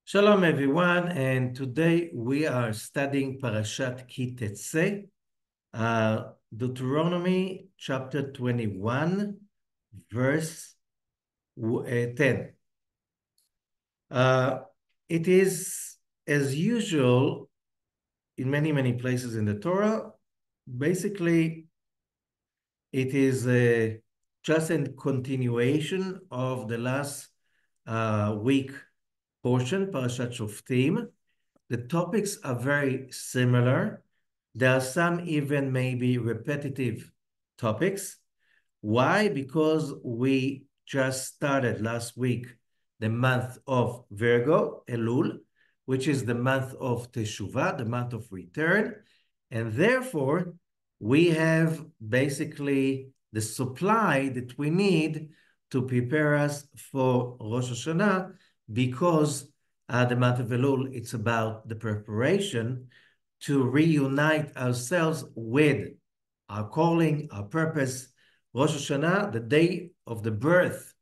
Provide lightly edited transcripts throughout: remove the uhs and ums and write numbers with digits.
Shalom everyone, and today we are studying Parashat Ki-Tetse, Deuteronomy chapter 21, verse 10. It is, as usual, in many places in the Torah. Basically, it is just a continuation of the last week portion, Parashat Shoftim. The topics are very similar. There are some even maybe repetitive topics. Why? Because we just started last week the month of Virgo, Elul, which is the month of Teshuvah, the month of return. And therefore, we have basically the supply that we need to prepare us for Rosh Hashanah, because the month of Elul, it's about the preparation to reunite ourselves with our calling, our purpose. Rosh Hashanah, the day of the birth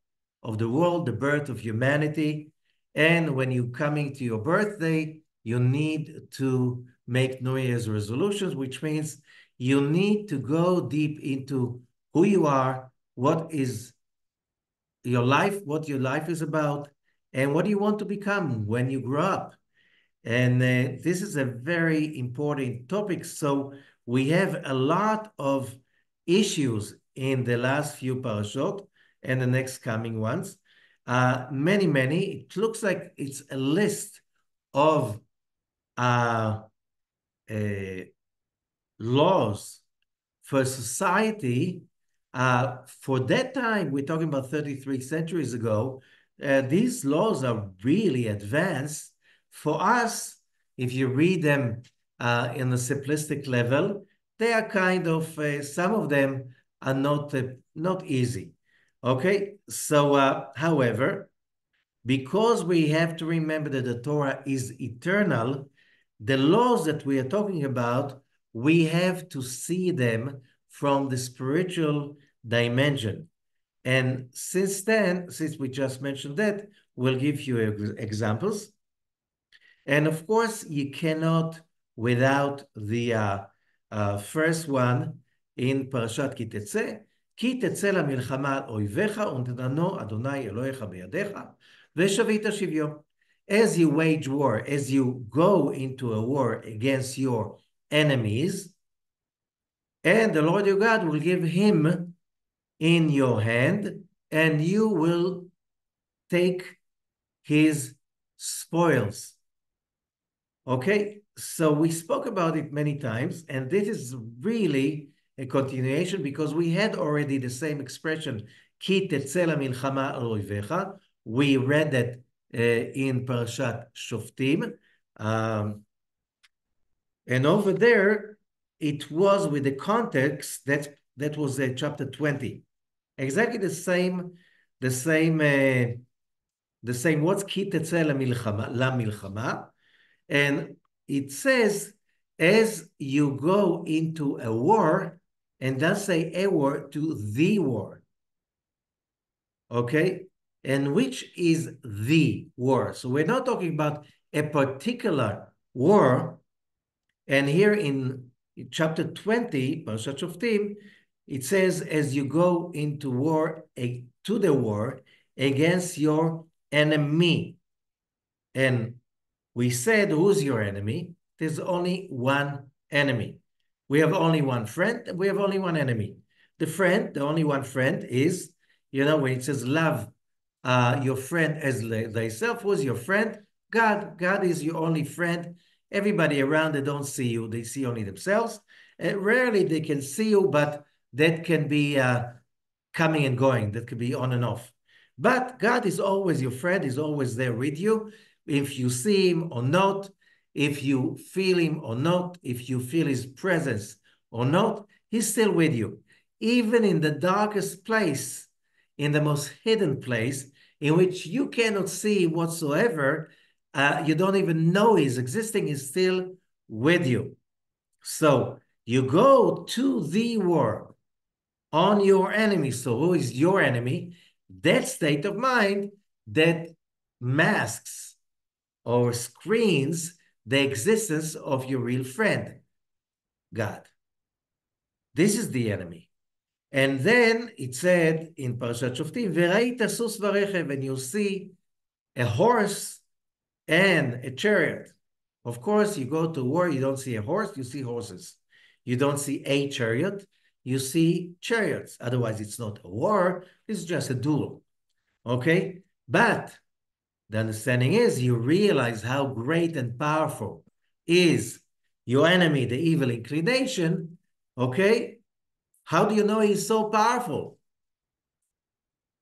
of the world, the birth of humanity. And when you're coming to your birthday, you need to make New Year's resolutions, which means you need to go deep into who you are, what is your life, what your life is about, and what do you want to become when you grow up. And this is a very important topic. So we have a lot of issues in the last few parashot and the next coming ones. Many. It looks like it's a list of uh, laws for society. For that time, we're talking about 33 centuries ago, these laws are really advanced. For us, if you read them in a simplistic level, they are kind of, some of them are not easy. Okay, so however, because we have to remember that the Torah is eternal, the laws that we are talking about, we have to see them from the spiritual dimension. And since we just mentioned that, we'll give you examples. And of course, you cannot without the first one in Parashat Ki-Tetse, כי תצא למלחמה על אויביך ונתנו אדוני אלוהיך בידיך ושבית שביו. As you wage war, as you go into a war against your enemies, and the Lord your God will give him in your hand, and you will take his spoils. Okay, so we spoke about it many times, and this is really a continuation because we had already the same expression, כי תצא למלחמה על אויביך. We read that in Parashat Shoftim. And over there, it was with the context that was chapter 20. Exactly the same words, כי תצא למלחמה. And it says, as you go into a war, and does say a war, to the war. Okay? And which is the war? So we're not talking about a particular war. And here in chapter 20, Parashat Shoftim, it says, as you go into war, to the war against your enemy. And we said, who's your enemy? There's only one enemy. We have only one friend, we have only one enemy. The only one friend is, when it says love your friend as thyself, who's your friend? God. God is your only friend. Everybody around, they don't see you, they see only themselves. Rarely they can see you, but that can be coming and going, that could be on and off. But God is always your friend, He's always there with you. If you see him or not, if you feel him or not, if you feel his presence or not, he's still with you. Even in the darkest place, in the most hidden place, in which you cannot see him whatsoever, you don't even know he's existing, he's still with you. So you go to the war on your enemy. So who is your enemy? That state of mind that masks or screens the existence of your real friend, God. This is the enemy. And then it said in Parashat Shoftim, "V'raita sus v'rechev," and you see a horse and a chariot. Of course, you go to war, you don't see a horse, you see horses. You don't see a chariot, you see chariots. Otherwise, it's not a war, it's just a duel. Okay? But the understanding is you realize how great and powerful is your enemy, the evil inclination. Okay? How do you know he's so powerful?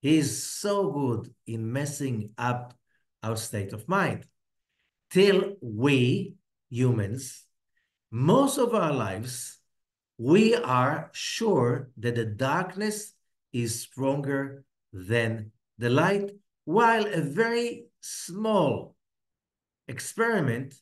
He's so good in messing up our state of mind. Till we, humans, most of our lives, we are sure that the darkness is stronger than the light, while a very small experiment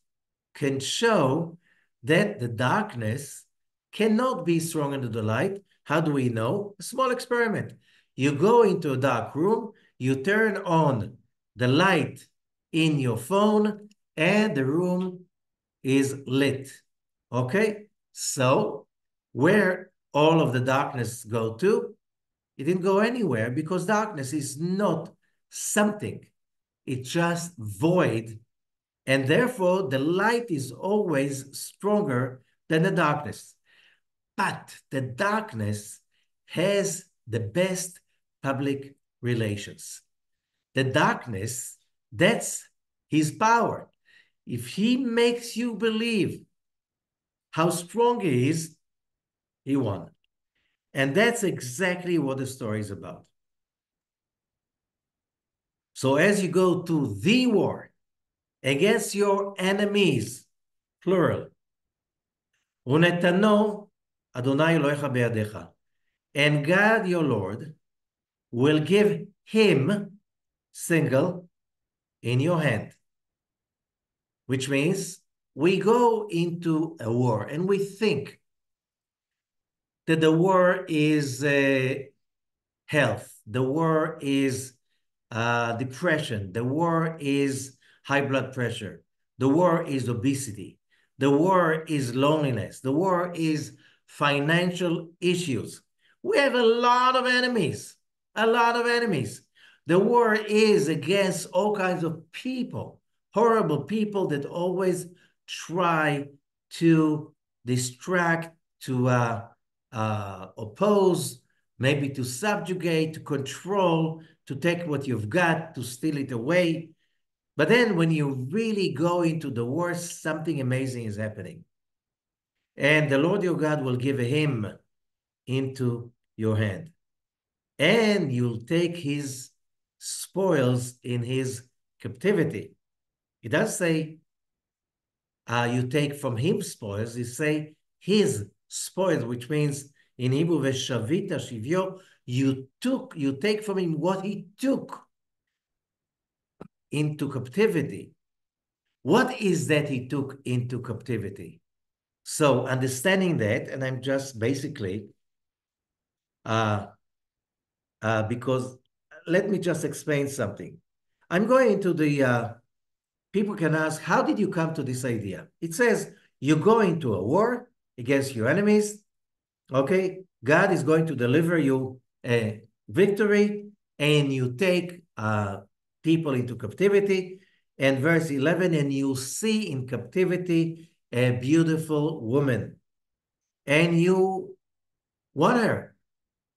can show that the darkness cannot be stronger than the light. How do we know? A small experiment. You go into a dark room, you turn on the light in your phone, and the room is lit. Okay? So, where all of the darkness go to? It didn't go anywhere because darkness is not something. It's just void, and therefore the light is always stronger than the darkness. But the darkness has the best public relations. The darkness, that's his power. If he makes you believe how strong he is, he won. And that's exactly what the story is about. So as you go to the war against your enemies, plural, ונתנו Adonai Elohecha be'adecha, and God your Lord will give him, single, in your hand. Which means we go into a war and we think that the war is health, the war is depression, the war is high blood pressure, the war is obesity, the war is loneliness, the war is financial issues. We have a lot of enemies, a lot of enemies. The war is against all kinds of people, horrible people that always try to distract, to oppose, maybe to subjugate, to control, to take what you've got, to steal it away. But then when you really go into the war, something amazing is happening. And the Lord your God will give him into your hand. And you'll take his spoils in his captivity. It does say you take from him spoils. It say his spoils, which means in Hebrew, veshavita shivyo, you take from him what he took into captivity. What is that he took into captivity? So understanding that, and I'm just basically, because let me just explain something. I'm going into the, people can ask, how did you come to this idea? It says, you go into a war against your enemies, okay? God is going to deliver you a victory, and you take people into captivity. And verse 11, and you see in captivity a beautiful woman, and you want her.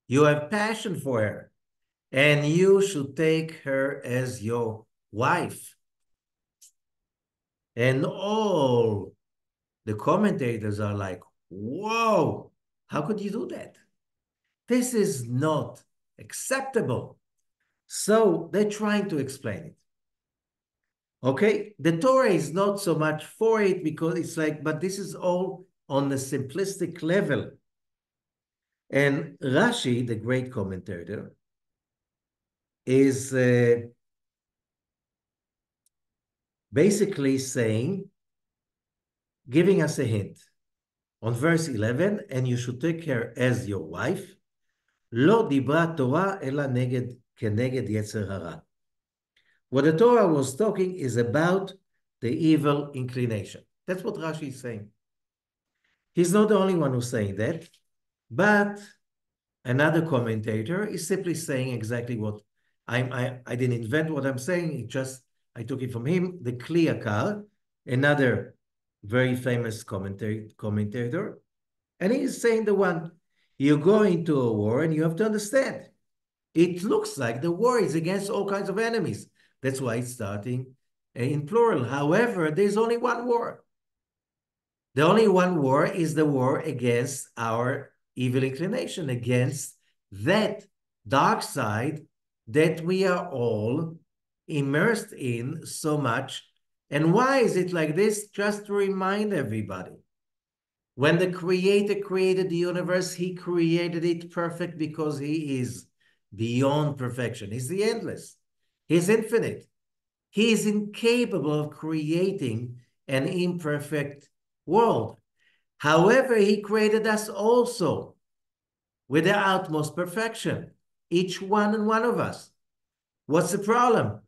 You have passion for her, and you should take her as your wife. And all the commentators are like, whoa, how could you do that? This is not acceptable. So they're trying to explain it. Okay, the Torah is not so much for it because it's like, but this is all on the simplistic level. And Rashi, the great commentator, is basically saying, giving us a hint. On verse 11, and you should take her as your wife, לא דיברה תורה אלא כנגד יצר הרע. What the Torah was talking is about the evil inclination. That's what Rashi is saying. He's not the only one who's saying that, but another commentator is simply saying exactly what I didn't invent what I'm saying. I took it from him. The Kliyakar, another very famous commentator, and he's saying the one, you go into a war and you have to understand. It looks like the war is against all kinds of enemies. That's why it's starting in plural. However, there's only one war. The only one war is the war against our evil inclination, against that dark side that we are all immersed in so much. And why is it like this? Just to remind everybody. When the Creator created the universe, he created it perfect because he is beyond perfection. He's the endless. He's infinite. He is incapable of creating an imperfect world. However, he created us also with the utmost perfection, each one and one of us. What's the problem?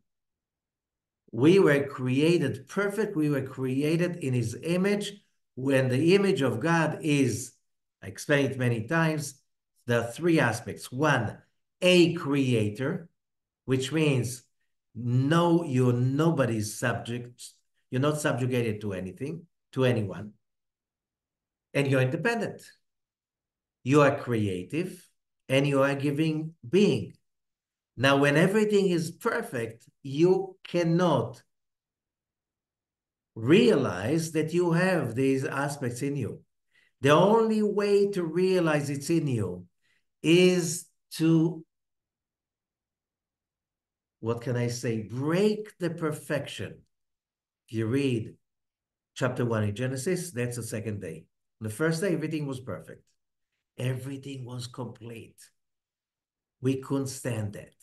We were created perfect. We were created in his image. When the image of God is, I explained it many times, there are three aspects. One, a creator, which means no, you're nobody's subject. You're not subjugated to anything, to anyone. And you're independent. You are creative and you are a giving being. Now, when everything is perfect, you cannot realize that you have these aspects in you. The only way to realize it's in you is to, what can I say, break the perfection. If you read chapter 1 in Genesis, that's the second day. On the first day, everything was perfect. Everything was complete. We couldn't stand that.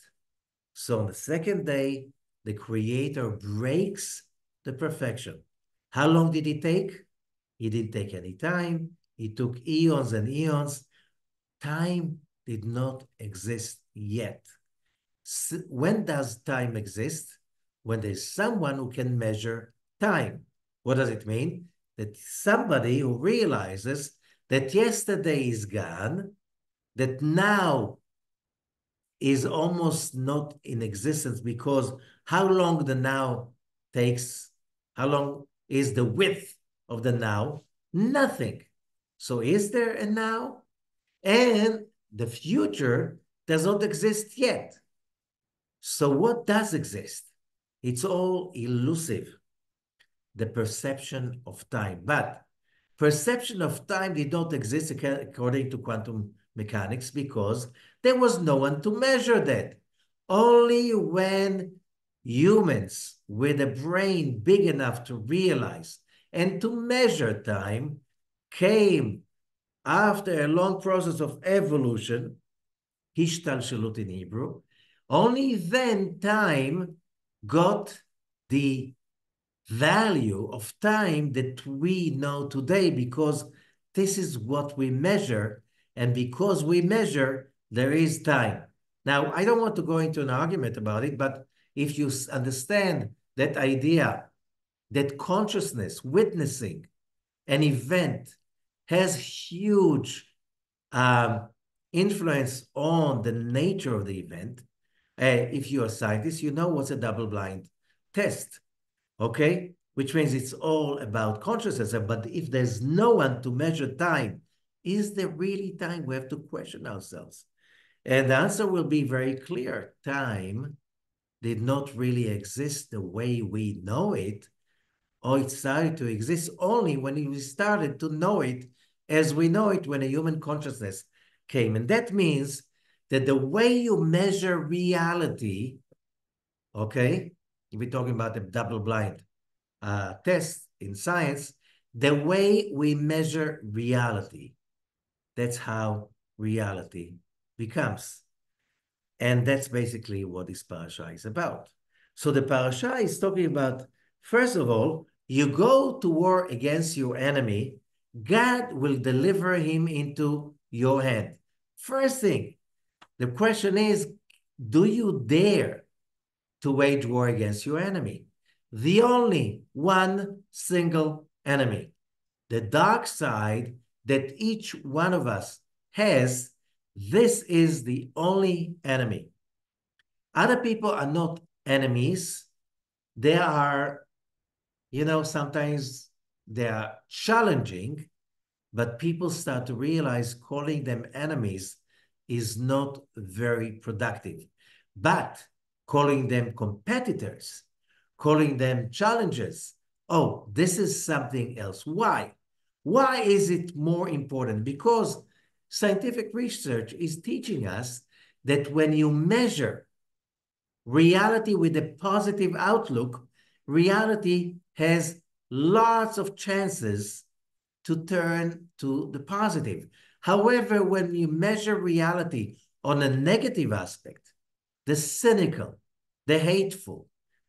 So on the second day, the Creator breaks the perfection. How long did it take? It didn't take any time. It took eons and eons. Time did not exist yet. When does time exist? When there's someone who can measure time. What does it mean? That somebody who realizes that yesterday is gone, that now is almost not in existence, because how long the now takes, how long is the width of the now? Nothing. So is there a now? And the future does not exist yet. So what does exist? It's all elusive, the perception of time. But perception of time did not exist according to quantum mechanics because there was no one to measure that. Only when humans with a brain big enough to realize and to measure time came after a long process of evolution, Hishtalshelut in Hebrew, only then time got the value of time that we know today, because this is what we measure, and because we measure, there is time. Now, I don't want to go into an argument about it, but if you understand that idea that consciousness, witnessing an event, has huge influence on the nature of the event. If you're a scientist, you know what's a double-blind test, okay? Which means it's all about consciousness. But if there's no one to measure time, is there really time? We have to question ourselves. And the answer will be very clear. Time did not really exist the way we know it, or it started to exist only when we started to know it as we know it when a human consciousness came. And that means that the way you measure reality, okay, we're talking about the double-blind test in science, the way we measure reality, that's how reality becomes. And that's basically what this parasha is about. So the parasha is talking about, first of all, you go to war against your enemy, God will deliver him into your hand. First thing, the question is, do you dare to wage war against your enemy? the only one single enemy. The dark side that each one of us has, this is the only enemy. Other people are not enemies. They are, sometimes they are challenging, but people start to realize calling them enemies is not very productive. But calling them competitors, calling them challenges, oh, this is something else. Why? Why is it more important? Because scientific research is teaching us that when you measure reality with a positive outlook, reality has lots of chances to turn to the positive. However, when you measure reality on a negative aspect, the cynical, the hateful,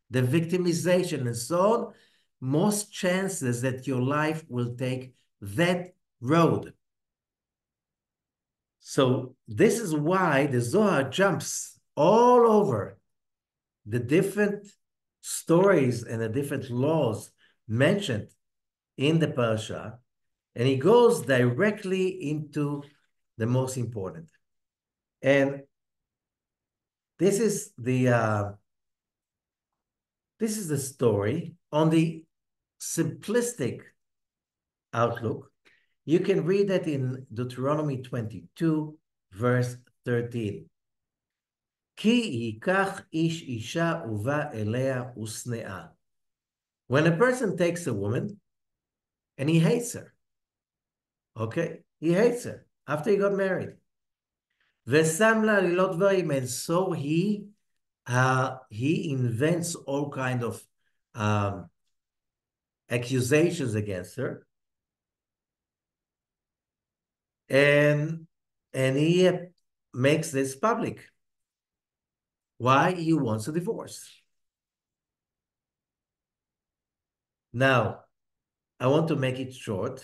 the victimization, and so on, most chances that your life will take that road. So this is why the Zohar jumps all over the different stories and the different laws mentioned in the Parashah, and he goes directly into the most important. And this is the story on the simplistic outlook. You can read that in Deuteronomy 22, verse 13. Ki yikach ish isha uva elea usnea. When a person takes a woman and he hates her, okay? He hates her after he got married. Vesam la lilot dvarim, and so he invents all kind of accusations against her, and he makes this public. Why? He wants a divorce. Now, I want to make it short,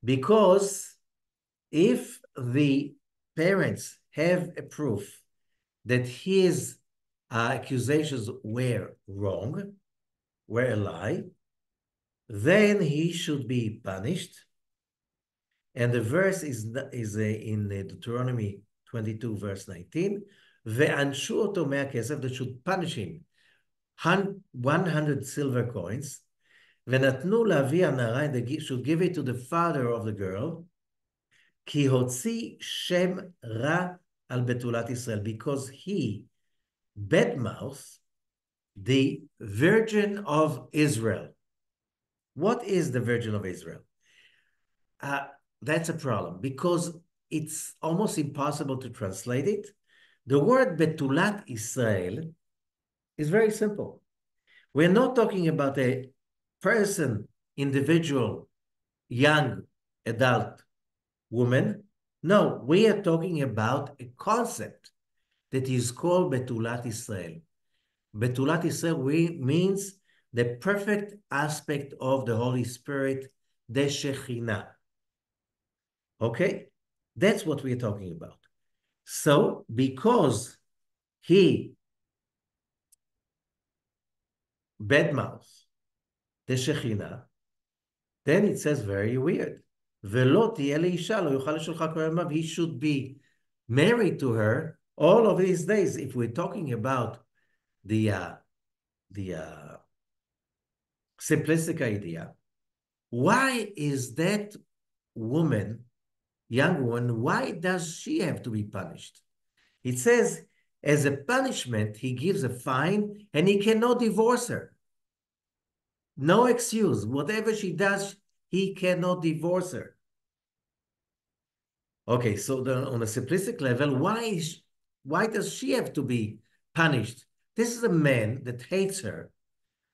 because if the parents have a proof that his accusations were wrong, were a lie, then he should be punished. And the verse is in Deuteronomy 22, verse 19. Ve'anshu oto mea kesef, that should punish him 100 silver coins. Ve'natnu lavi hanara, and they should give it to the father of the girl. Ki hotzi shem ra al betulat Israel, because he badmouth the Virgin of Israel. What is the Virgin of Israel? That's a problem, because it's almost impossible to translate it. The word betulat Israel is very simple. We're not talking about a person, individual, young, adult woman. No, we are talking about a concept that is called betulat Israel. Betulat Israel means the perfect aspect of the Holy Spirit, the Shekhinah. Okay? That's what we're talking about. So, because he badmouth the Shekhinah, then it says very weird. He should be married to her all of his days. If we're talking about the simplistic idea, why is that woman, young woman, why does she have to be punished? It says, as a punishment, he gives a fine and he cannot divorce her. No excuse. Whatever she does, he cannot divorce her. Okay, so on a simplistic level, why does she have to be punished? This is a man that hates her,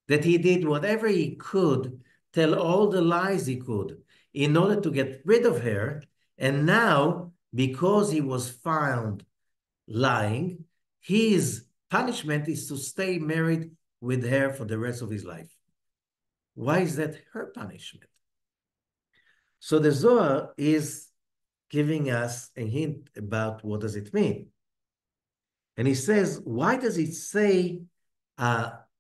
that he did whatever he could, tell all the lies he could in order to get rid of her. And now, because he was found lying, his punishment is to stay married with her for the rest of his life. Why is that her punishment? So the Zohar is giving us a hint about what does it mean. And he says, why does it say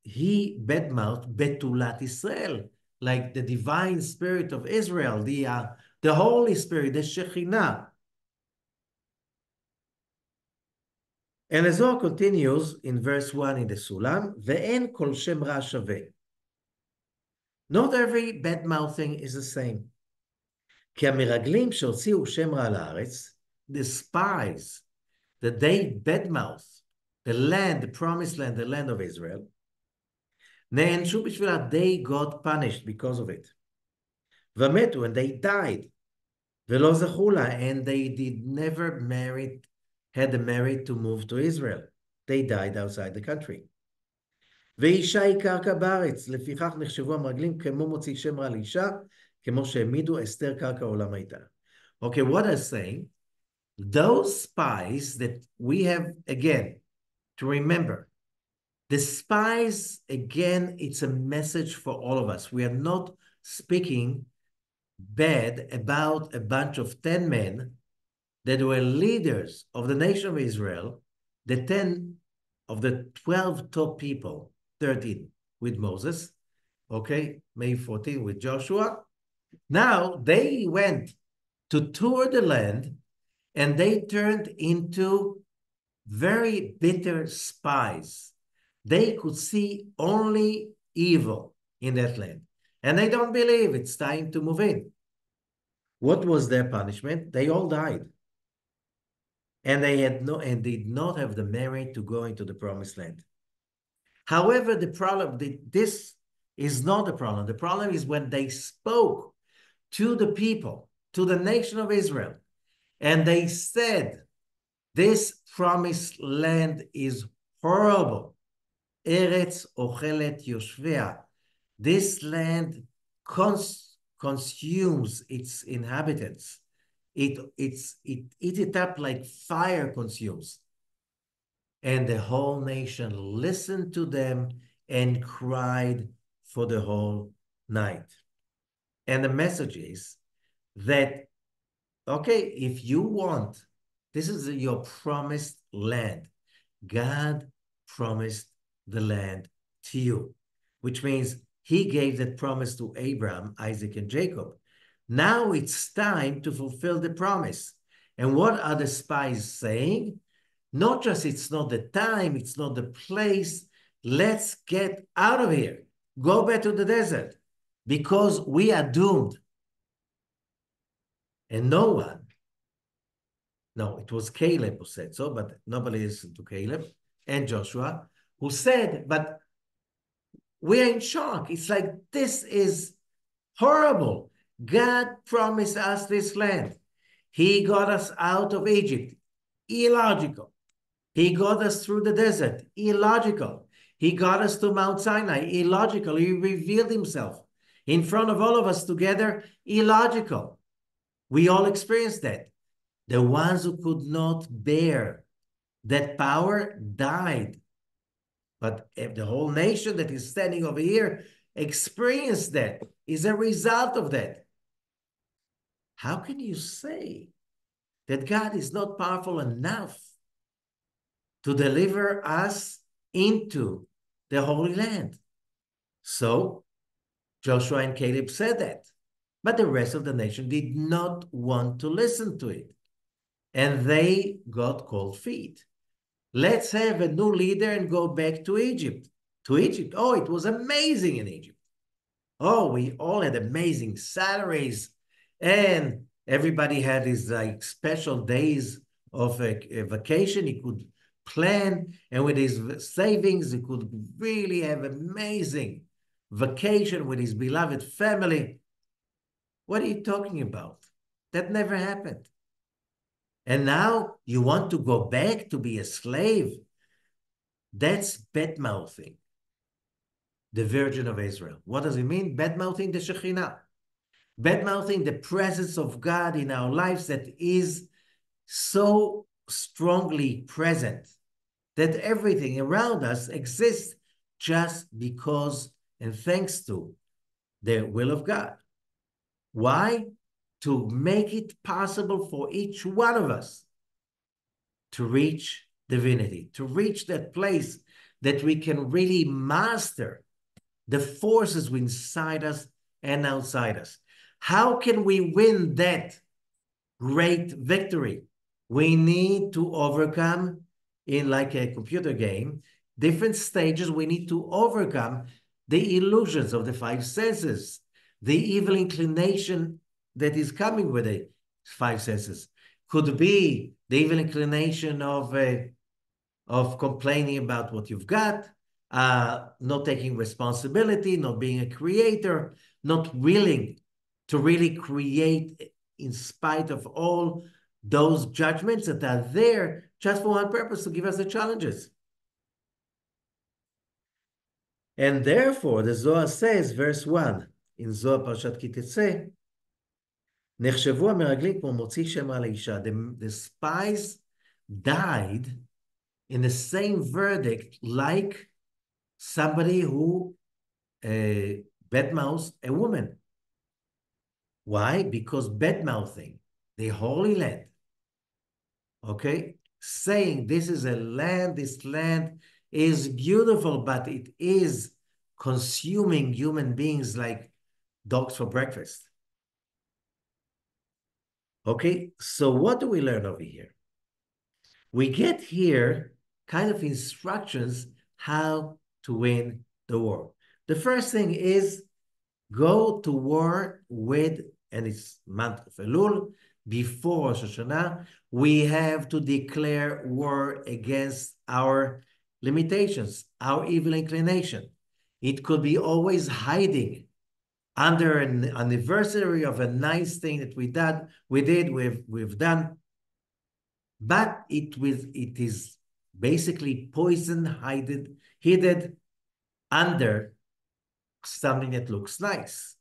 he badmouth Betulat Israel, like the divine spirit of Israel, the Holy Spirit, the Shekhinah. And the Zohar continues in verse 1 in the Sulam, Ve'en kol shem ra shaveh. Not every bad-mouthing is the same. כי המרגלים שהוציאו שם רע לארץ, the spies, that they badmouth the land, the promised land, the land of Israel, נענשו בשבילה, they got punished because of it. ומתו, and they died. ולא זכו לה, and they did never had the merit to move to Israel. They died outside the country. ואישה היא קרקע בארץ, לפיכך נחשבו המרגלים כמו מוציא שם רע לאישה, כמו שהעמידו אסתר קרקע עולם הייתה. Okay, what I'm saying, those spies that we have, again, to remember, the spies, again, it's a message for all of us. We are not speaking bad about a bunch of 10 men that were leaders of the nation of Israel, the 10 of the 12 top people, 13 with Moses, okay, maybe 14 with Joshua. Now they went to tour the land and they turned into very bitter spies. They could see only evil in that land. And they don't believe it's time to move in. What was their punishment? They all died. And they did not have the merit to go into the promised land. However, the problem, this is not the problem. The problem is when they spoke to the people, to the nation of Israel, and they said, this promised land is horrible. Eretz ochelet yoshvea. This land consumes its inhabitants. It eats it up like fire consumes. And the whole nation listened to them and cried for the whole night. And the message is that, okay, if you want, this is your promised land. God promised the land to you, which means he gave that promise to Abraham, Isaac, and Jacob. Now it's time to fulfill the promise. And what are the spies saying? Not just it's not the time, it's not the place. Let's get out of here. Go back to the desert because we are doomed. And no one, no, it was Caleb who said so, but nobody listened to Caleb and Joshua, who said, but we are in shock. It's like, this is horrible. God promised us this land. He got us out of Egypt. Illogical. He got us through the desert. Illogical. He got us to Mount Sinai. Illogical. He revealed himself in front of all of us together. Illogical. We all experienced that. The ones who could not bear that power died. But if the whole nation that is standing over here experienced that, is a result of that. How can you say that God is not powerful enough to deliver us into the Holy Land? So Joshua and Caleb said that, but the rest of the nation did not want to listen to it. And they got cold feet. Let's have a new leader and go back to Egypt. To Egypt. Oh, it was amazing in Egypt. Oh, we all had amazing salaries. And everybody had his like special days of a vacation he could plan. And with his savings, he could really have amazing vacation with his beloved family. What are you talking about? That never happened. And now you want to go back to be a slave? That's bad-mouthing the Virgin of Israel. What does it mean? Bad-mouthing the Shekhinah. Bad-mouthing the presence of God in our lives that is so strongly present that everything around us exists just because and thanks to the will of God. Why? To make it possible for each one of us to reach divinity, to reach that place that we can really master the forces inside us and outside us. How can we win that great victory? We need to overcome, in like a computer game, different stages. We need to overcome the illusions of the five senses, the evil inclination that is coming with the five senses. Could be the evil inclination of complaining about what you've got, not taking responsibility, not being a creator, not willing to really create in spite of all those judgments that are there just for one purpose, to give us the challenges. And therefore, the Zohar says, verse 1, in Zohar Parashat Ki-Tetse, נחשבו המרגלים כמו מוציא שם על האישה. The spies died in the same verdict like somebody who badmouths a woman. Why? Because badmouthing the Holy Land, okay, saying this is a land, this land is beautiful, but it is consuming human beings like dogs for breakfast. Okay, so what do we learn over here? We get here kind of instructions how to win the war. The first thing is go to war with, and it's month of Elul, before Rosh Hashanah, we have to declare war against our limitations, our evil inclination. It could be always hiding under an anniversary of a nice thing that we've done, but it is basically poison hidden under something that looks nice.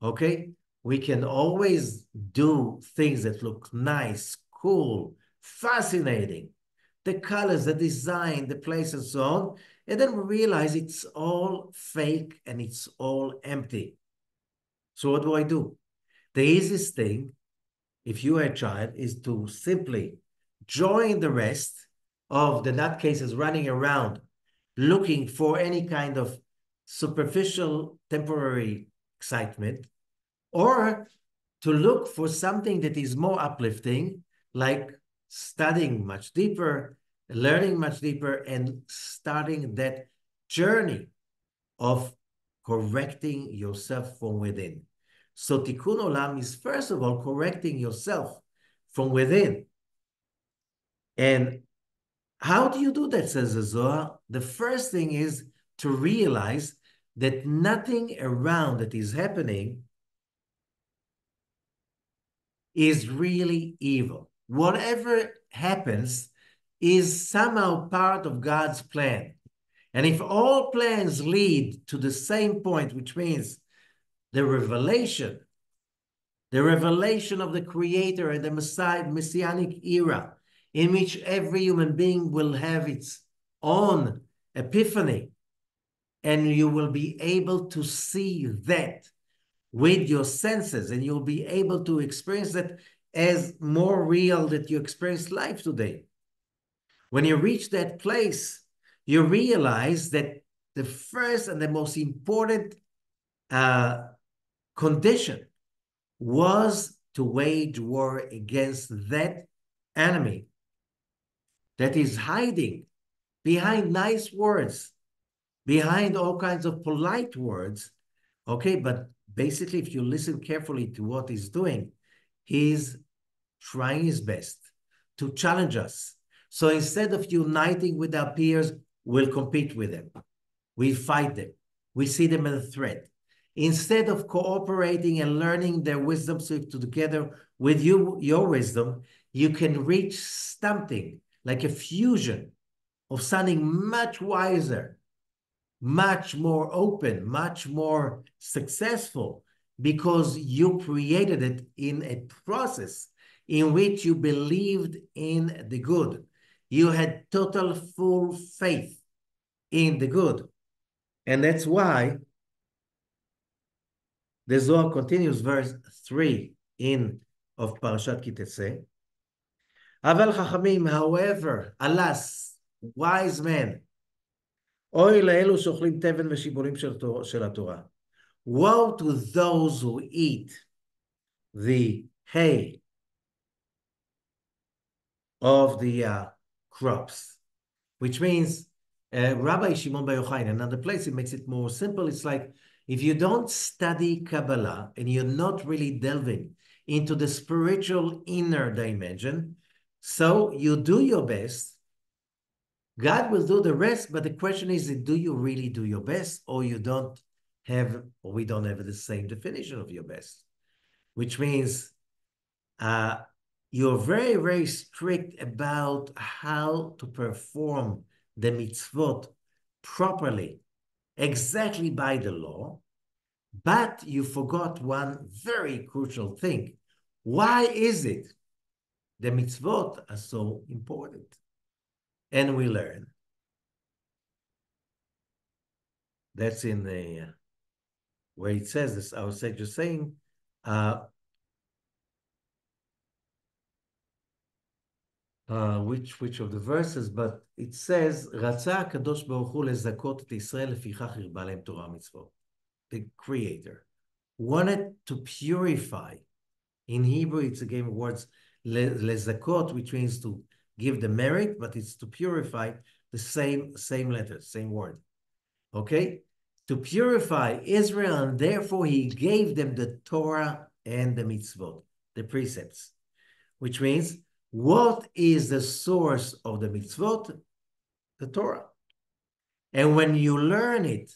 Okay? We can always do things that look nice, cool, fascinating. The colors, the design, the place, and so on. And then we realize it's all fake and it's all empty. So what do? The easiest thing, if you are a child, is to simply join the rest of the nutcases running around looking for any kind of superficial temporary excitement, or to look for something that is more uplifting, like studying much deeper, learning much deeper, and starting that journey of correcting yourself from within. So Tikkun Olam is, first of all, correcting yourself from within. And how do you do that, says the Zohar? The first thing is to realize that nothing around that is happening is really evil. Whatever happens is somehow part of God's plan. And if all plans lead to the same point, which means the revelation of the Creator and the Messianic era, in which every human being will have its own epiphany, and you will be able to see that with your senses, and you'll be able to experience that as more real that you experience life today. When you reach that place, you realize that the first and the most important condition was to wage war against that enemy that is hiding behind nice words, behind all kinds of polite words, okay? But basically, if you listen carefully to what he's doing, he's trying his best to challenge us. So instead of uniting with our peers, we'll compete with them. We fight them. We see them as a threat. Instead of cooperating and learning their wisdom, so together with your wisdom, you can reach something like a fusion of something much wiser, much more open, much more successful, because you created it in a process in which you believed in the good. You had total full faith in the good. And that's why the Zohar continues, verse 3 of Parashat Ki-Tetse. Aval Chachamim, however, alas, wise men, אוי לאלו שאוכלים תבן ושיבולים של התורה. Woe to those who eat the hay of the crops, which means Rabbi Shimon Bar Yochai, in another place, it makes it more simple. It's like if you don't study Kabbalah and you're not really delving into the spiritual inner dimension, so you do your best. God will do the rest, but the question is, do you really do your best, or you don't have, or we don't have the same definition of your best, which means you're very, very strict about how to perform the mitzvot properly, exactly by the law, but you forgot one very crucial thing. Why is it the mitzvot are so important? And we learn. That's in the where it says this, I was just saying, which of the verses, but it says, רצה הקדוש ברוך הוא לזכות את ישראל, לפיכך הרבה להם תורה ומצוות. The creator wanted to purify. In Hebrew, it's a game of words, lezakot, which means to give the merit, but it's to purify, the same letter, same word. Okay? To purify Israel, and therefore he gave them the Torah and the mitzvot, the precepts, which means what is the source of the mitzvot? The Torah. And when you learn it,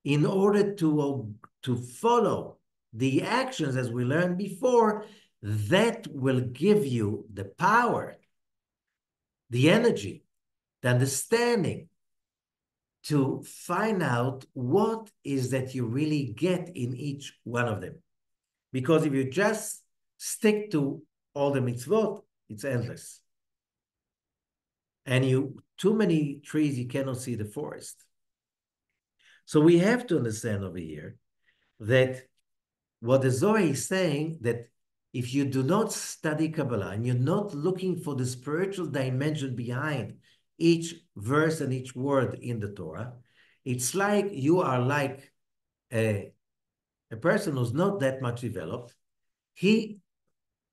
in order to follow the actions as we learned before, that will give you the power, the energy, the understanding to find out what is that you really get in each one of them. Because if you just stick to all the mitzvot, it's endless. And too many trees, you cannot see the forest. So we have to understand over here that what the Zohar is saying, that if you do not study Kabbalah and you're not looking for the spiritual dimension behind each verse and each word in the Torah, it's like you are like a person who's not that much developed. He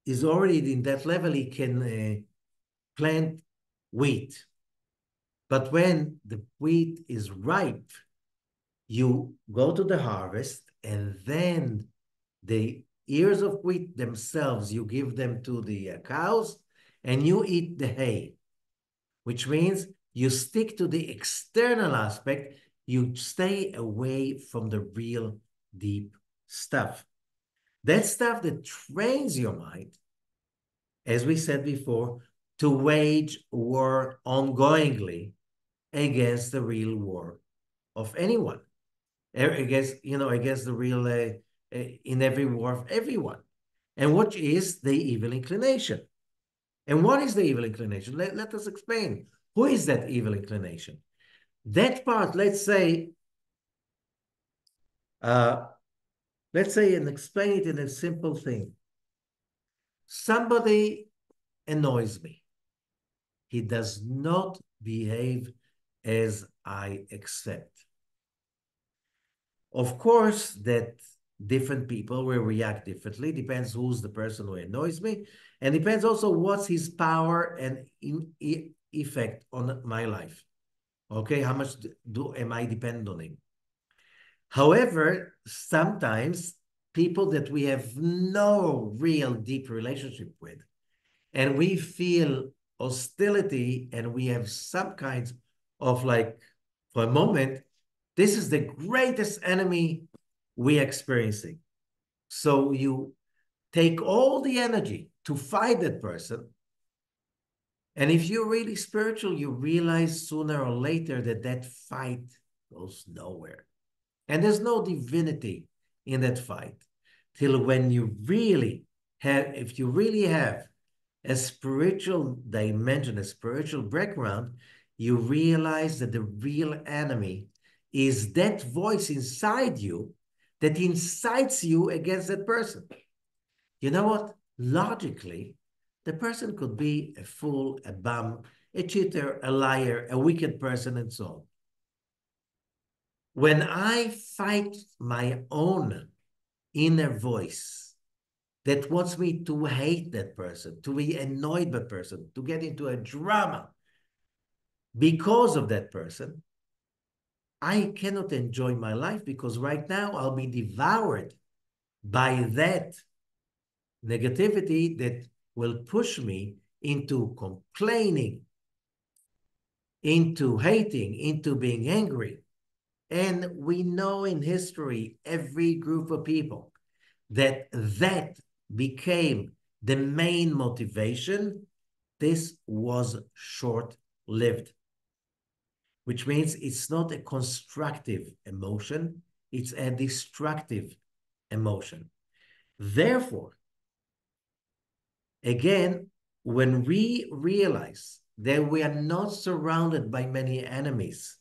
is already in that level, he can plant wheat. But when the wheat is ripe, you go to the harvest, and then the ears of wheat themselves, you give them to the cows, and you eat the hay, which means you stick to the external aspect, you stay away from the real deep stuff. That stuff that trains your mind, as we said before, to wage war ongoingly against the real war of anyone. Against the real, in every war of everyone. And what is the evil inclination? And what is the evil inclination? Let us explain. Who is that evil inclination? That part, let's say, and explain it in a simple thing. Somebody annoys me. He does not behave as I expect. Of course, that different people will react differently. Depends who's the person who annoys me, and depends also what's his power and effect on my life. Okay, how much am I dependent on him? However, sometimes people that we have no real deep relationship with, and we feel hostility, and we have some kinds of, like, for a moment, this is the greatest enemy we're experiencing. So you take all the energy to fight that person. And if you're really spiritual, you realize sooner or later that that fight goes nowhere. And there's no divinity in that fight. Till when you really have, if you really have a spiritual dimension, a spiritual background, you realize that the real enemy is that voice inside you that incites you against that person. You know what? Logically, the person could be a fool, a bum, a cheater, a liar, a wicked person, and so on. When I fight my own inner voice that wants me to hate that person, to be annoyed by that person, to get into a drama because of that person, I cannot enjoy my life because right now I'll be devoured by that negativity that will push me into complaining, into hating, into being angry. And we know in history, every group of people that became the main motivation, this was short-lived, which means it's not a constructive emotion, it's a destructive emotion. Therefore, again, when we realize that we are not surrounded by many enemies,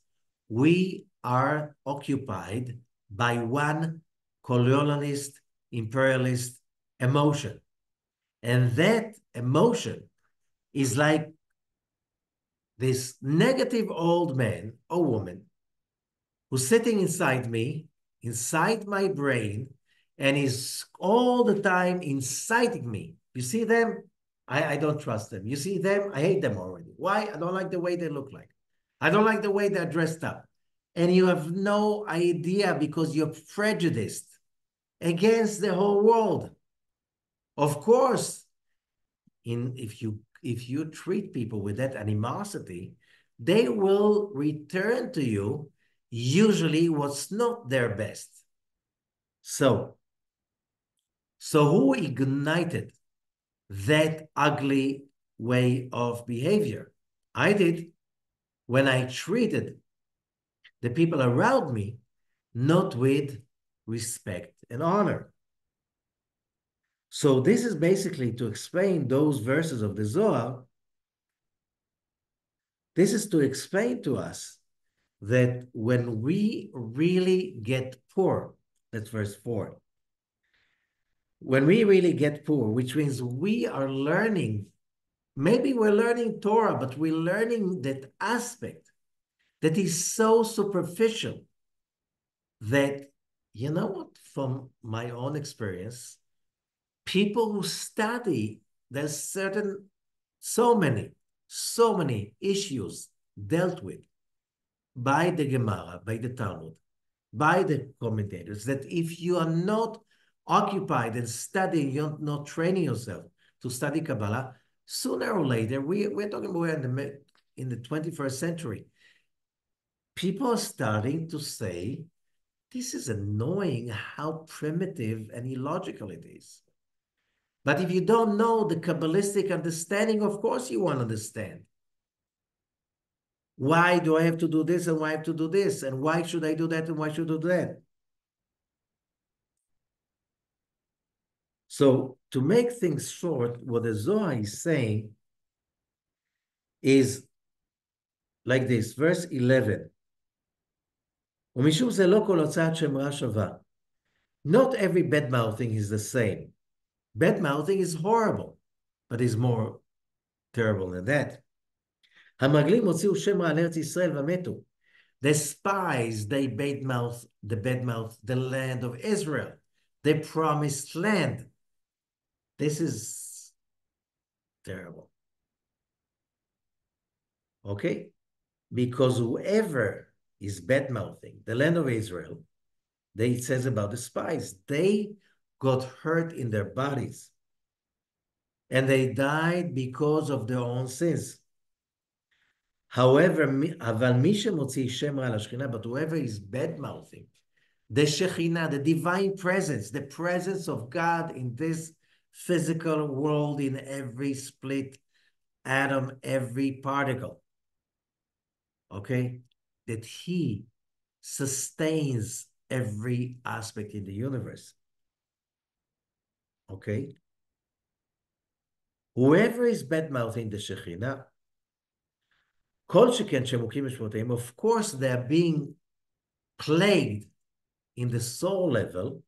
we are occupied by one colonialist, imperialist emotion. And that emotion is like this negative old man or woman who's sitting inside me, inside my brain, and is all the time inciting me. You see them? I don't trust them. You see them? I hate them already. Why? I don't like the way they look like. I don't like the way they're dressed up. And you have no idea because you're prejudiced against the whole world. Of course, if you treat people with that animosity, they will return to you usually what's not their best. So who ignited that ugly way of behavior? I did when I treated the people around me not with respect and honor. So this is basically to explain those verses of the Zohar. This is to explain to us that when we really get poor, that's verse 4, when we really get poor, which means we are learning, maybe we're learning Torah, but we're learning that aspect that is so superficial that, you know what, from my own experience, people who study, there's so many issues dealt with by the Gemara, by the Talmud, by the commentators, that if you are not occupied and studying, you're not training yourself to study Kabbalah, sooner or later, we're talking about in the 21st century, people are starting to say, this is annoying how primitive and illogical it is. But if you don't know the Kabbalistic understanding, of course you want to understand. Why do I have to do this and why I have to do this? And why should I do that and why should I do that? So to make things short, what the Zohar is saying is like this, verse 11. Not every bad-mouthing is the same. Bad-mouthing is horrible, but is more terrible than that. The spies, they bad-mouth, the land of Israel, the promised land. This is terrible. Okay? Because whoever is bad-mouthing the land of Israel, it says about the spies, they got hurt in their bodies and they died because of their own sins. However, but whoever is bad-mouthing the Shekhinah, the divine presence, the presence of God in this physical world, in every split atom, every particle, okay? That he sustains every aspect in the universe, okay? Whoever is bad-mouthing the Shekhinah, of course, they're being plagued in the soul level,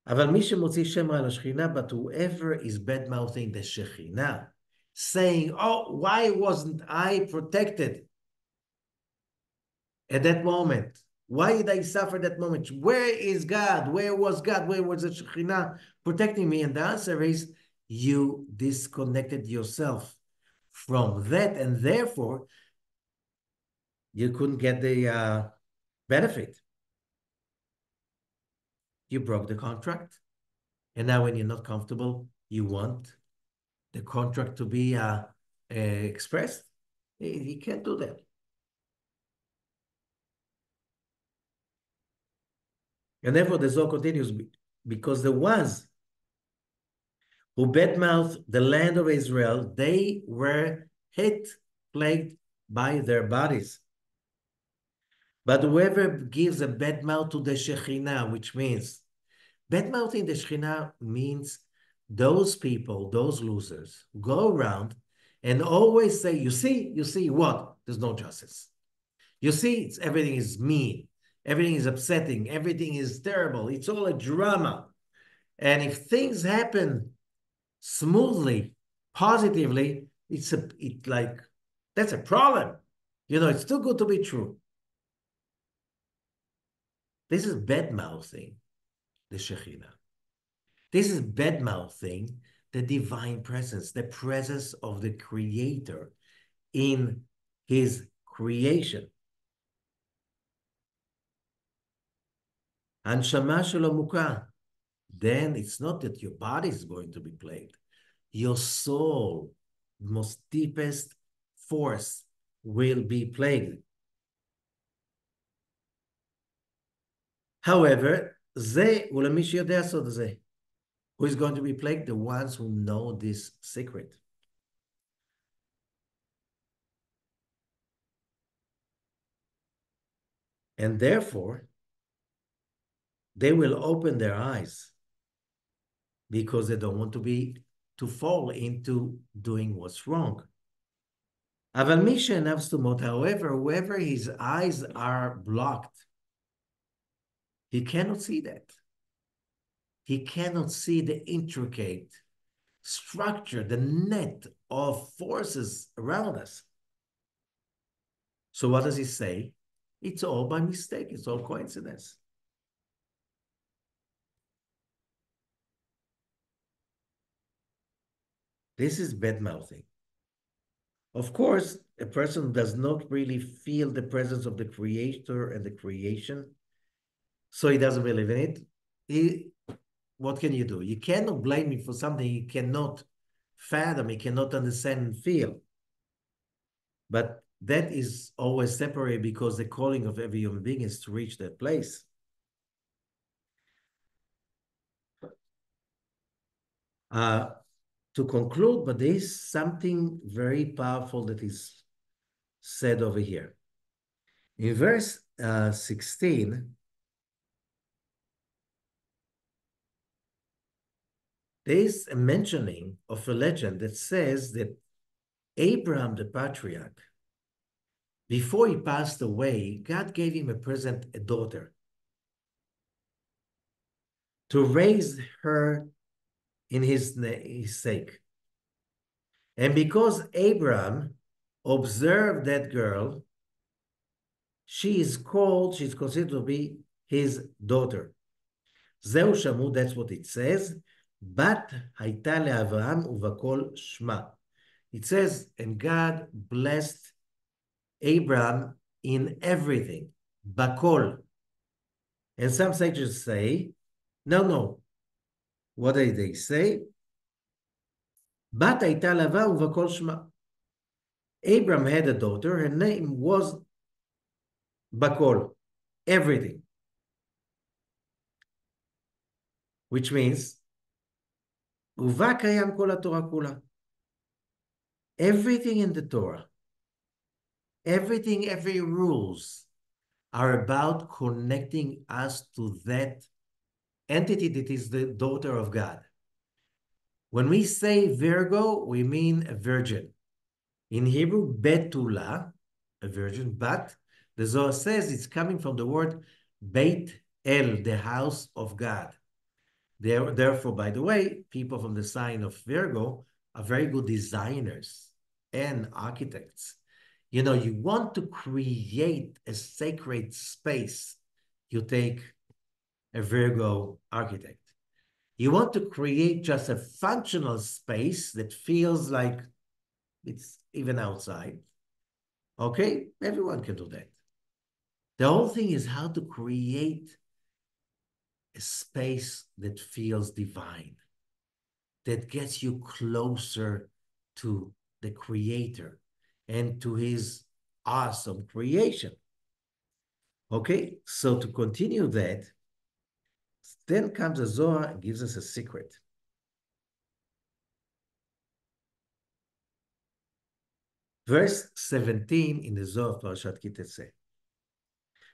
but whoever is bad-mouthing the Shekhinah, saying, oh, why wasn't I protected? at that moment. Why did I suffer that moment? Where is God? Where was God? Where was the Shekhinah protecting me? And the answer is you disconnected yourself from that, and therefore you couldn't get the benefit. You broke the contract. And now when you're not comfortable, you want the contract to be expressed. You can't do that. And therefore the Zohar continues, because the ones who badmouthed the land of Israel, they were hit, plagued by their bodies. But whoever gives a bad mouth to the Shekhinah, which means bad mouthing the Shekhinah means those people, those losers, go around and always say, you see what? There's no justice. You see, everything is mean. Everything is upsetting. Everything is terrible. It's all a drama. And if things happen smoothly, positively, that's a problem. It's too good to be true. This is bad mouthing the Shekhinah. This is bad mouthing the divine presence, the presence of the Creator in His creation. Hanshama shelo mukah. Then it's not that your body is going to be plagued. Your soul, most deepest force, will be plagued. However, who is going to be plagued? The ones who know this secret. And therefore, they will open their eyes because they don't want to fall into doing what's wrong. However, whoever his eyes are blocked, he cannot see that. He cannot see the intricate structure, the net of forces around us. So what does he say? It's all by mistake. It's all coincidence. This is bad mouthing. Of course, a person does not really feel the presence of the Creator and the creation, so he doesn't believe in it. What can you do? You cannot blame him for something you cannot fathom, you cannot understand and feel. But that is always separated because the calling of every human being is to reach that place. To conclude, but there is something very powerful that is said over here. In verse 16, there is a mentioning of a legend that says that Abraham, the patriarch, before he passed away, God gave him a present, a daughter, to raise her in his sake. And because Abraham observed that girl, she's considered to be his daughter. Zeu shamu, that's what it says. Bat hayta leAvraham uvakol shma. It says, and God blessed Abraham in everything. Bakol. And some sages say, no. What did they say? Bat hayta lava uvakol shma. Abraham had a daughter. Her name was Bakol. Everything. Which means, uva kayam kol haTorah kula. Everything in the Torah, every rules are about connecting us to that entity that is the daughter of God. When we say Virgo, we mean a virgin. In Hebrew, Betula, a virgin, but the Zohar says it's coming from the word Beit El, the house of God. Therefore, by the way, people from the sign of Virgo are very good designers and architects. You want to create a sacred space, you take a Virgo architect. You want to create just a functional space that feels like it's even outside. Okay, everyone can do that. The whole thing is how to create a space that feels divine, that gets you closer to the Creator and to his awesome creation. Okay, so to continue that, then comes the Zohar and gives us a secret. Verse 17 in the Zohar of Parashat Ki-Tetse.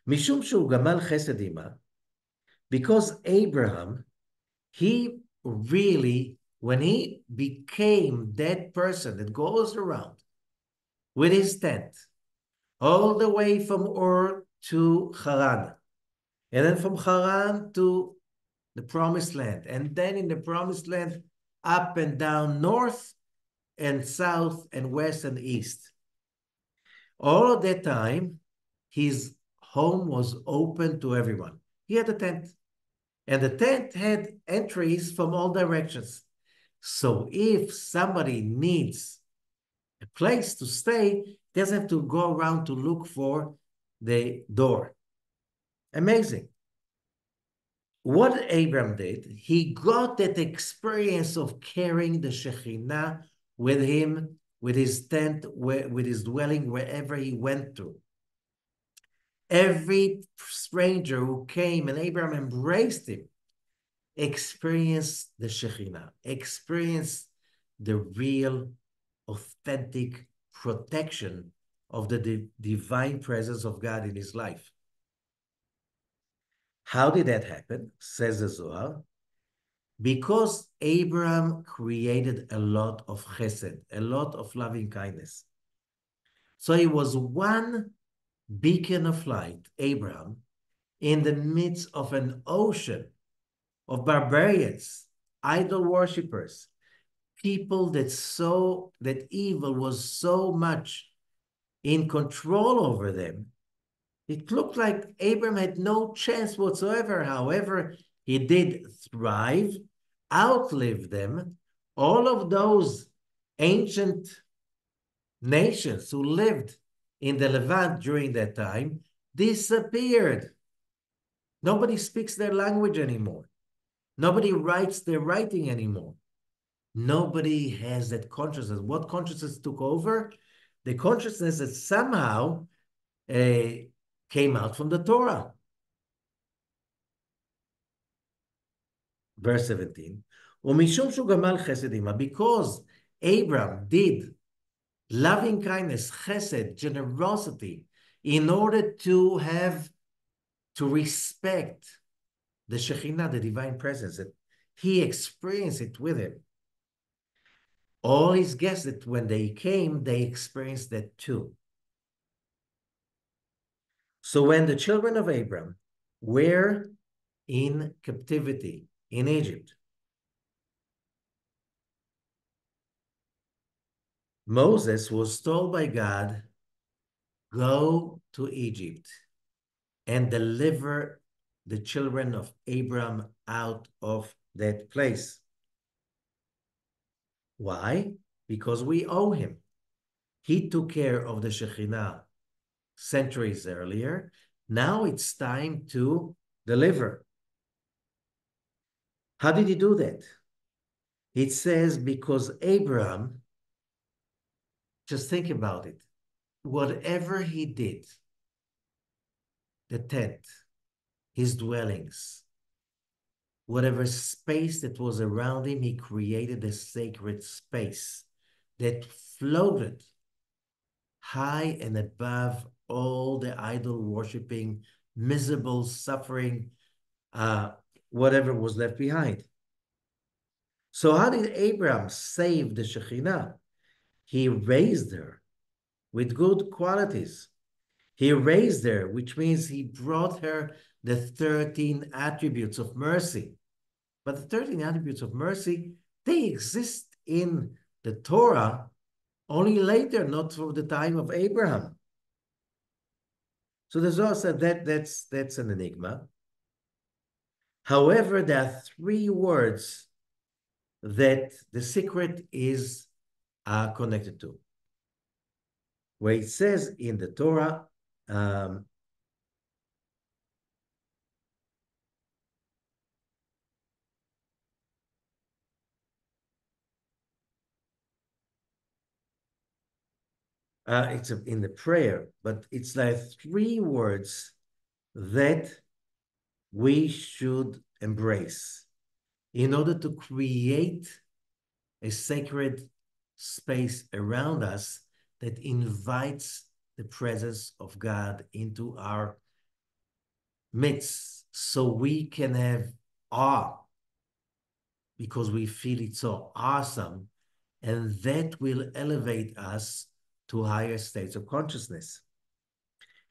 Mishum shu gamal chesed ima, because Abraham, he really, when he became that person that goes around with his tent, all the way from Ur to Haran, and then from Haran to the Promised Land, and then in the Promised Land, up and down north and south and west and east. All of that time, his home was open to everyone. He had a tent, and the tent had entries from all directions. So if somebody needs a place to stay, doesn't have to go around to look for the door. Amazing. What Abram did, he got that experience of carrying the Shekhinah with him, with his tent, with his dwelling, wherever he went to. Every stranger who came and Abram embraced him, experienced the Shekhinah, experienced the real, authentic protection of the divine presence of God in his life. How did that happen? Says the Zohar. Because Abraham created a lot of chesed, a lot of loving kindness. So he was one beacon of light, Abraham, in the midst of an ocean of barbarians, idol worshippers, people that evil was so much in control over them. It looked like Abraham had no chance whatsoever. However, he did thrive, outlive them. All of those ancient nations who lived in the Levant during that time disappeared. Nobody speaks their language anymore. Nobody writes their writing anymore. Nobody has that consciousness. What consciousness took over? The consciousness that somehow came out from the Torah. Verse 17. Because Abram did loving kindness, chesed, generosity, in order to respect the Shekhinah, the divine presence, that he experienced it with him. All his guests that when they came, they experienced that too. So when the children of Abram were in captivity in Egypt, Moses was told by God, go to Egypt and deliver the children of Abram out of that place. Why? Because we owe him. He took care of the Shekhinah centuries earlier. Now it's time to deliver. How did he do that? It says because Abraham, just think about it, whatever he did, the tent, his dwellings, whatever space that was around him, he created a sacred space that floated high and above all the idol worshiping, miserable, suffering, whatever was left behind. So how did Abraham save the Shekhinah? He raised her with good qualities. He raised her, which means he brought her the 13 attributes of mercy. But the 13 attributes of mercy, they exist in the Torah, Only later, not from the time of Abraham. So the Zohar said that's an enigma. However, there are three words that the secret is connected to. Where it says in the Torah, it's in the prayer, but it's like three words that we should embrace in order to create a sacred space around us that invites the presence of God into our midst so we can have awe because we feel it's so awesome, and that will elevate us to higher states of consciousness.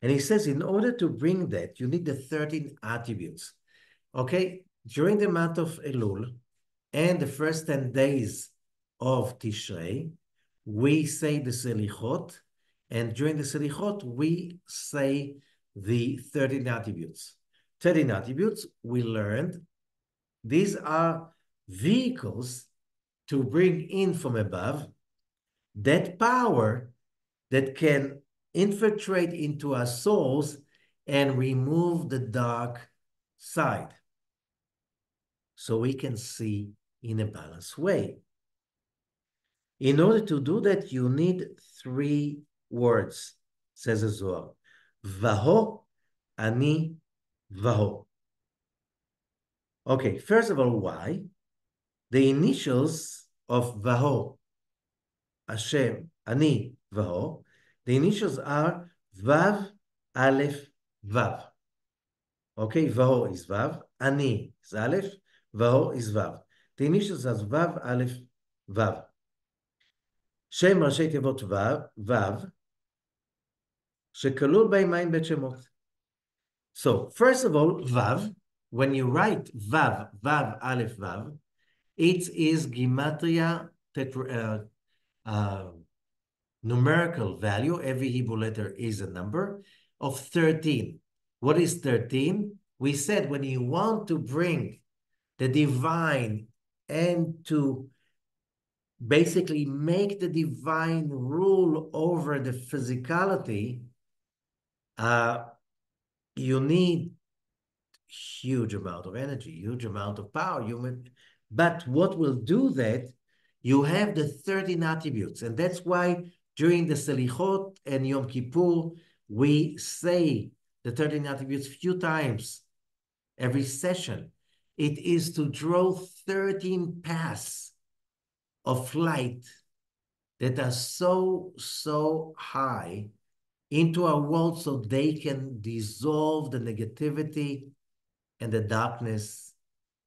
And he says, in order to bring that, you need the 13 attributes. Okay, during the month of Elul and the first 10 days of Tishrei, we say the Selichot, and during the Selichot, we say the 13 attributes. 13 attributes we learned. These are vehicles to bring in from above that power that can infiltrate into our souls and remove the dark side so we can see in a balanced way. In order to do that, you need three words, says the Zohar. Vaho, ani, vaho. Okay, first of all, why? The initials of vaho, Hashem, ani, vaho, the initials are Vav, Aleph, Vav. Okay, Vaho is Vav, Ani is Aleph, Vaho is Vav. The initials are Vav, Aleph, Vav. שם ראשי תיבות ו' שכלול בהם עין בית שמות. So, first of all, Vav, when you write Vav, Vav, Aleph, Vav, it is Gematria numerical value. Every Hebrew letter is a number of 13. What is 13? We said when you want to bring the divine and to basically make the divine rule over the physicality, you need huge amount of energy, huge amount of power. But what will do that? You have the 13 attributes, and that's why during the Selichot and Yom Kippur, we say the 13 attributes a few times every session. It is to draw 13 paths of light that are so high into our world so they can dissolve the negativity and the darkness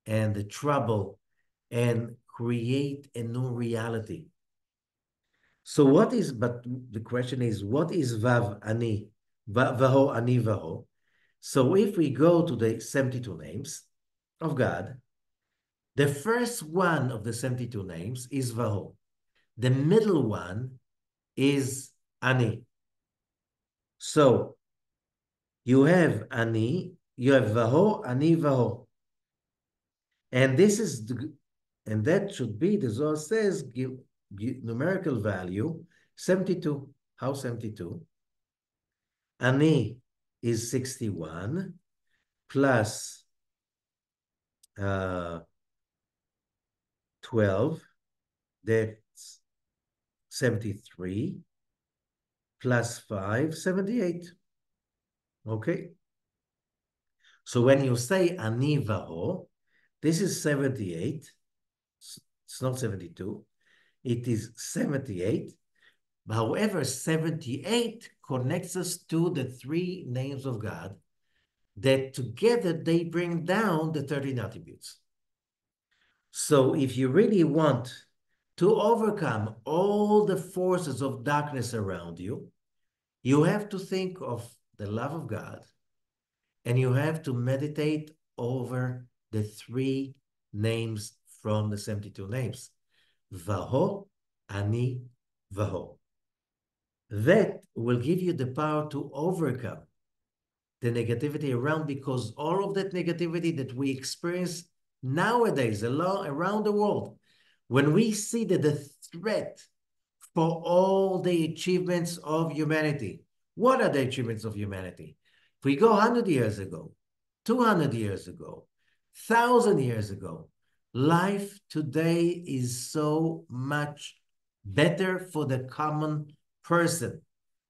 and the trouble and create a new reality. So but the question is, what is Vav Ani, Vaho Ani Vaho? So if we go to the 72 names of God, the first one of the 72 names is Vaho. The middle one is Ani. So you have Ani, you have Vaho, Ani, Vaho. And this is, and that should be, the Zohar says, numerical value 72. How 72? Ani is 61 plus 12, that's 73, plus 5, 78. Okay? So when you say Ani Vaho, this is 78. It's not 72. It is 78. However, 78 connects us to the three names of God that together they bring down the 13 attributes. So if you really want to overcome all the forces of darkness around you, you have to think of the love of God, and you have to meditate over the three names from the 72 names. Vaho, Ani, Vaho. that will give you the power to overcome the negativity around, because all of that negativity that we experience nowadays around the world, when we see that the threat for all the achievements of humanity, what are the achievements of humanity? If we go 100 years ago, 200 years ago, 1,000 years ago, life today is so much better for the common person,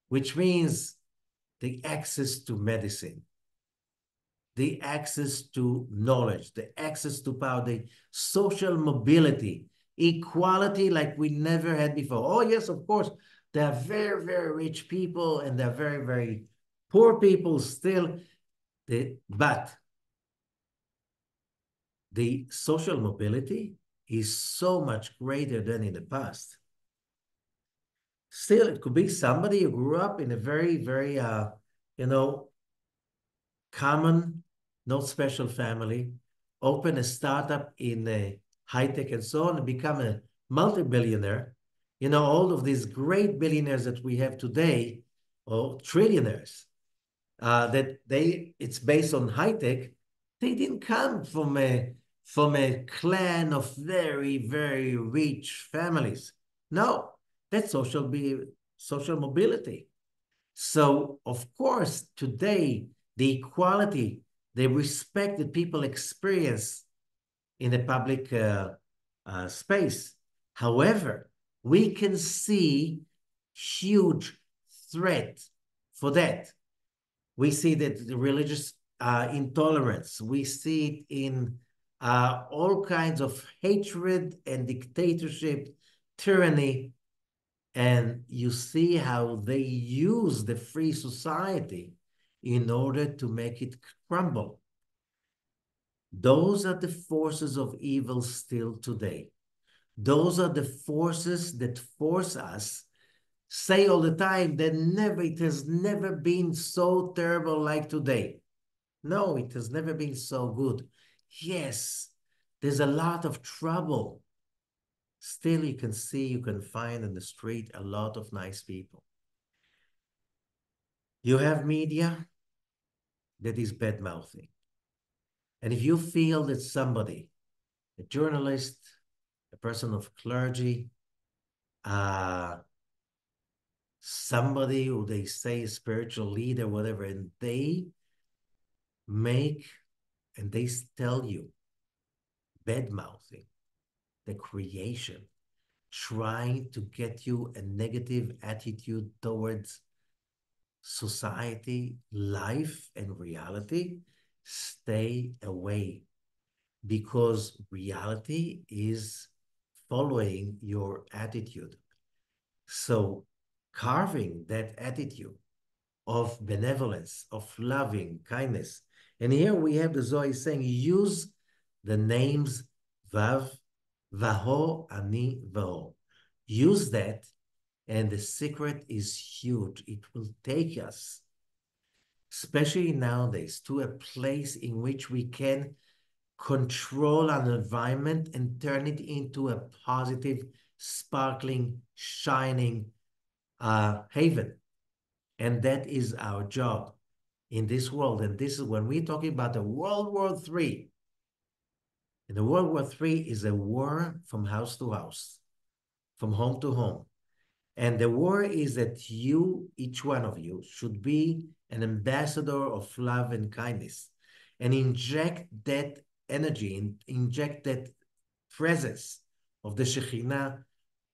which means the access to medicine, the access to knowledge, the access to power, the social mobility, equality like we never had before. Oh, yes, of course, there are very, very rich people and there are very, very poor people still, but the social mobility is so much greater than in the past. Still, it could be somebody who grew up in a very, very, you know, common, not special family, open a startup in high tech and so on, and become a multi-billionaire. You know, all of these great billionaires that we have today, or trillionaires, it's based on high tech. They didn't come from a clan of very, very rich families. No, that's social mobility. So, of course, today, the equality, the respect that people experience in the public space. However, we can see huge threat for that. We see that the religious intolerance, we see it in all kinds of hatred and dictatorship, tyranny, and you see how they use the free society in order to make it crumble. Those are the forces of evil still today. Those are the forces that force us, say all the time that it has never been so terrible like today. No, it has never been so good. Yes, there's a lot of trouble. Still, you can find in the street a lot of nice people. You have media that is bad mouthing. And if you feel that somebody, a journalist, a person of clergy, uh, somebody who they say is spiritual leader, whatever, and they make and they tell you bad mouthing, the creation, trying to get you a negative attitude towards society, life, and reality, stay away, because reality is following your attitude. So carving that attitude of benevolence, of loving kindness. And here we have the Zohar saying, use the names Vav, Vaho, Ani, Vaho. Use that, and the secret is huge. It will take us, especially nowadays, to a place in which we can control our environment and turn it into a positive, sparkling, shining haven. And that is our job in this world. And this is when we're talking about the World War III. And the World War III is a war from house to house, from home to home. And the war is that you, each one of you, should be an ambassador of love and kindness, and inject that energy, inject that presence of the Shekhinah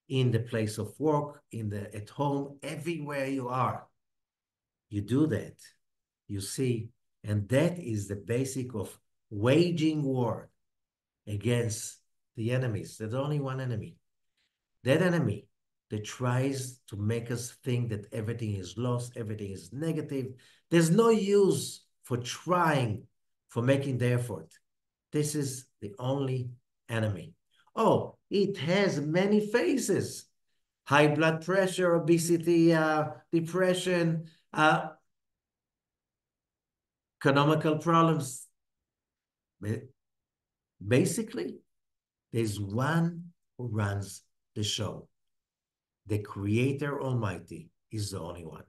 in the place of work, at home, everywhere you are. You do that, you see, and that is the basic of waging war against the enemies. There's only one enemy. That enemy that tries to make us think that everything is lost, everything is negative. There's no use for trying, for making the effort. This is the only enemy. Oh, it has many faces. High blood pressure, obesity, depression, economical problems. Basically, there's one who runs the show. The Creator Almighty is the only one.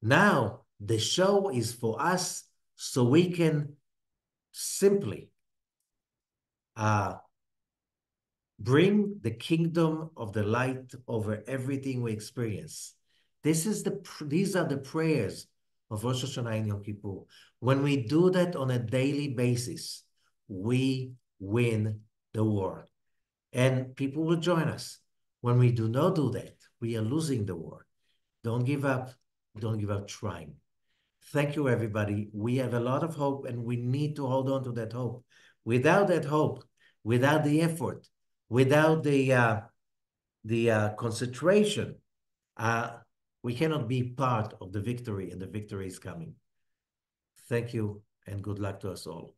Now, the show is for us so we can simply bring the kingdom of the light over everything we experience. These are the prayers of Rosh Hashanah and Yom Kippur. When we do that on a daily basis, we win the war. And people will join us. When we do not do that, we are losing the war. Don't give up. Don't give up trying. Thank you, everybody. We have a lot of hope, and we need to hold on to that hope. Without that hope, without the effort, without the concentration, we cannot be part of the victory, and the victory is coming. Thank you, and good luck to us all.